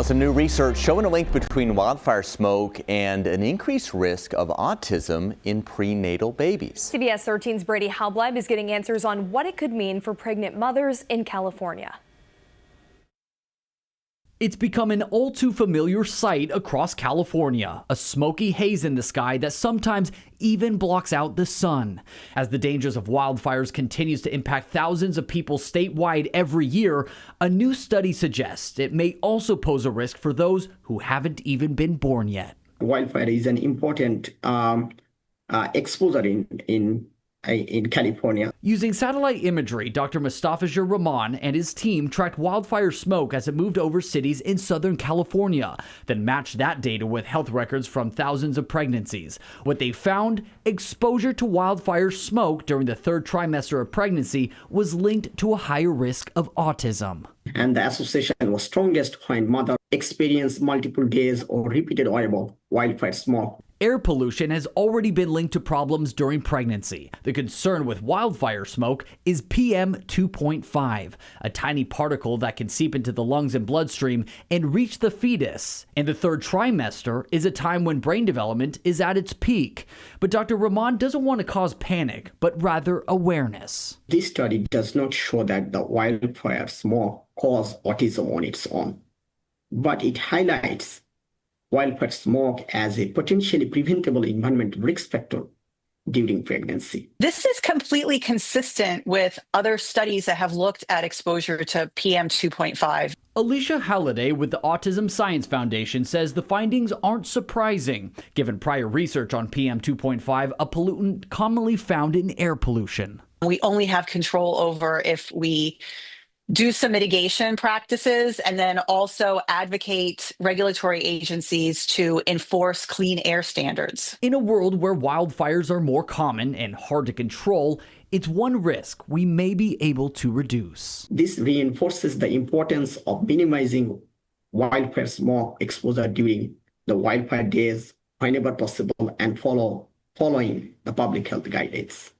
Some new research showing a link between wildfire smoke and an increased risk of autism in prenatal babies. CBS 13's Brady Halbleib is getting answers on what it could mean for pregnant mothers in California. It's become an all too familiar sight across California, a smoky haze in the sky that sometimes even blocks out the sun. As the dangers of wildfires continues to impact thousands of people statewide every year, a new study suggests it may also pose a risk for those who haven't even been born yet. Wildfire is an important exposure in California. Using satellite imagery, Dr. Mustafizur Rahman and his team tracked wildfire smoke as it moved over cities in Southern California, then matched that data with health records from thousands of pregnancies. What they found, exposure to wildfire smoke during the third trimester of pregnancy was linked to a higher risk of autism. And the association was strongest when mother experienced multiple days or repeated audible wildfire smoke. Air pollution has already been linked to problems during pregnancy. The concern with wildfire smoke is PM 2.5, a tiny particle that can seep into the lungs and bloodstream and reach the fetus. And the third trimester is a time when brain development is at its peak. But Dr. Rahman doesn't want to cause panic, but rather awareness. This study does not show that the wildfire smoke causes autism on its own, but it highlights wildfire smoke as a potentially preventable environmental risk factor during pregnancy. This is completely consistent with other studies that have looked at exposure to PM 2.5. Alicia Halliday with the Autism Science Foundation says the findings aren't surprising, given prior research on PM 2.5, a pollutant commonly found in air pollution. We only have control over if we do some mitigation practices and then also advocate regulatory agencies to enforce clean air standards. In a world where wildfires are more common and hard to control, it's one risk we may be able to reduce. This reinforces the importance of minimizing wildfire smoke exposure during the wildfire days whenever possible and following the public health guidance.